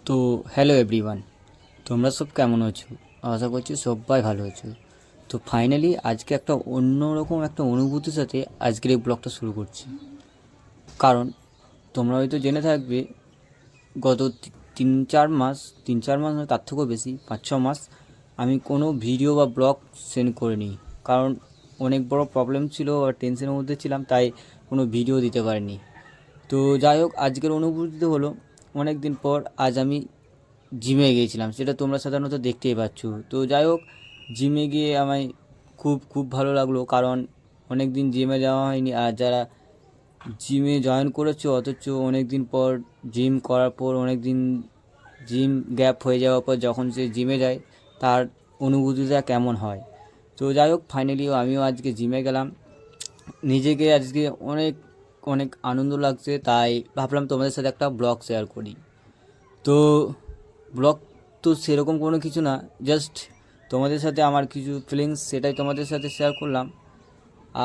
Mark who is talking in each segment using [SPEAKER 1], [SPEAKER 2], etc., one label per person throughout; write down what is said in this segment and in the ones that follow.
[SPEAKER 1] তো hello everyone, তোমরা সব কেমন আছো? আশা করছি সবাই ভালো আছো। তো ফাইনালি আজকে একটা অন্যরকম একটা অনুভূতির সাথে আজকের এই ব্লগটা শুরু করছি। কারণ তোমরা হয়তো জেনে থাকবে, গত 3-4 মাস নয়, তার থেকেও বেশি, 5-6 মাস আমি কোনো ভিডিও বা ব্লগ সেন্ড করিনি। কারণ অনেক বড় প্রবলেম ছিল আর টেনশনের মধ্যে ছিলাম, তাই কোনো ভিডিও দিতে পারিনি। তো যাই হোক, আজকের অনুভূতি হলো অনেক দিন পর আজ আমি জিমে গিয়েছিলাম, সেটা তোমরা সাধারণত দেখতেই পাচ্ছ। তো যাই হোক, জিমে গিয়ে আমায় খুব খুব ভালো লাগলো, কারণ অনেক দিন জিমে যাওয়া হয়নি। আর যারা জিমে জয়েন করেছো অথচ অনেক দিন পর জিম করার পর, অনেক দিন জিম গ্যাপ হয়ে যাওয়ার পর যখন সে জিমে যায়, তার অনুভূতিটা কেমন হয়। তো যাই হোক, ফাইনালি আমিও আজকে জিমে গেলাম। নিজেকে আজকে অনেক অনেক আনন্দ লাগছে, তাই ভাবলাম তোমাদের সাথে একটা ব্লগ শেয়ার করি। তো ব্লগ তো সেরকম কোনো কিছু না, জাস্ট তোমাদের সাথে আমার কিছু ফিলিংস সেটাই তোমাদের সাথে শেয়ার করলাম।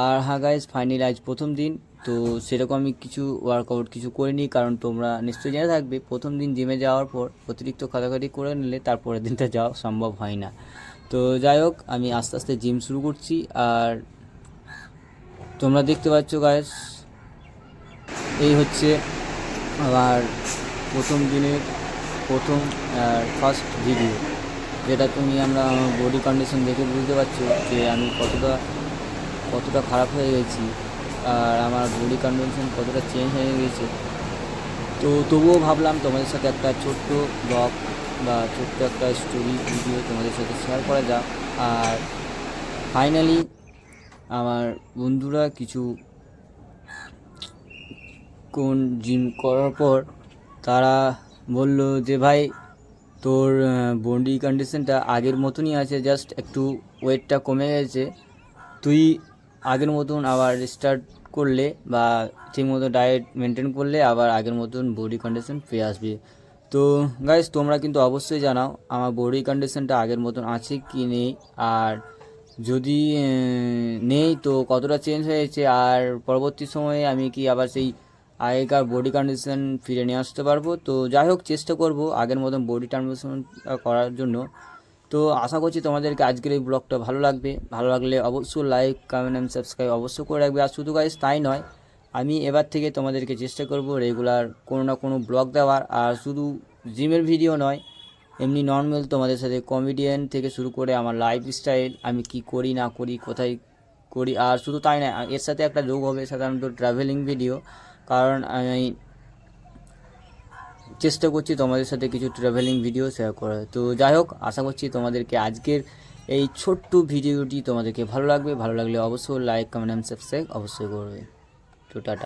[SPEAKER 1] আর হ্যাঁ গাইজ, ফাইনালি আজ প্রথম দিন। তো সেরকম আমি কিছু ওয়ার্কআউট কিছু করিনি, কারণ তোমরা নিশ্চয়ই জেনে থাকবে প্রথম দিন জিমে যাওয়ার পর অতিরিক্ত খাটাখাটি করে নিলে তারপরের দিনটা যাওয়া সম্ভব হয় না। তো যাই হোক, আমি আস্তে আস্তে জিম শুরু করছি। আর তোমরা দেখতে পাচ্ছ গাইজ, এই হচ্ছে আমার প্রথম দিনের প্রথম ফার্স্ট ভিডিও, যেটা আমরা বডি কন্ডিশন দেখে বুঝতে পারছো যে আমি কতটা খারাপ হয়ে গেছি, আর আমার বডি কন্ডিশন কতটা চেঞ্জ হয়ে গেছে। তো তবুও ভাবলাম তোমাদের সাথে একটা ছোট্ট ব্লগ বা ছোট্ট একটা স্টোরি ভিডিও তোমাদের সাথে শেয়ার করা যাক। আর ফাইনালি আমার বন্ধুরা কিছু কোন জিম করার পর তারা বলল যে ভাই, তোর বডি কন্ডিশনটা আগের মতনই আছে, জাস্ট একটু ওয়েটটা কমে গেছে। তুই আগের মতন আবার স্টার্ট করলে বা ঠিকমতো ডায়েট মেনটেন করলে আবার আগের মতন বডি কন্ডিশন ফিরে আসবে। তো গাইস, তোমরা কিন্তু অবশ্যই জানাও আমার বডি কন্ডিশনটা আগের মতন আছে কি নেই, আর যদি নেই তো কতটা চেঞ্জ হয়েছে, আর পরবর্তী সময়ে আমি কি আবার সেই আগেকার বডি কন্ডিশন ফিরে নিয়ে আসতে পারবো। তো যাই হোক, চেষ্টা করব আগের মতন বডি কন্ডিশন করার জন্য। তো আশা করছি তোমাদেরকে আজকের এই ব্লগটা ভালো লাগবে। ভালো লাগলে অবশ্যই লাইক, কমেন্ট অ্যান্ড সাবস্ক্রাইব অবশ্যই করে রাখবে। আর শুধু গাইজ তাই নয়, আমি এবার থেকে তোমাদেরকে চেষ্টা করব রেগুলার কোনো না কোনো ব্লগ দেওয়ার। আর শুধু জিমের ভিডিও নয়, এমনি নর্মাল তোমাদের সাথে কমেডিয়ান থেকে শুরু করে আমার লাইফস্টাইল, আমি কি করি না করি, কোথায় করি। আর শুধু তাই না, এর সাথে একটা যোগ হবে সাধারণত ট্রাভেলিং ভিডিও, কারণ আমি চেষ্টা করছি তোমাদের সাথে কিছু ট্রাভেলিং ভিডিও শেয়ার করার। তো যাই হোক, আশা করছি তোমাদেরকে আজকের এই ছোট্ট ভিডিওটি তোমাদেরকে ভালো লাগবে। ভালো লাগলে অবশ্যই লাইক, কমেন্ট অ্যান্ড সাবস্ক্রাইব অবশ্যই করবে। তো টাটা।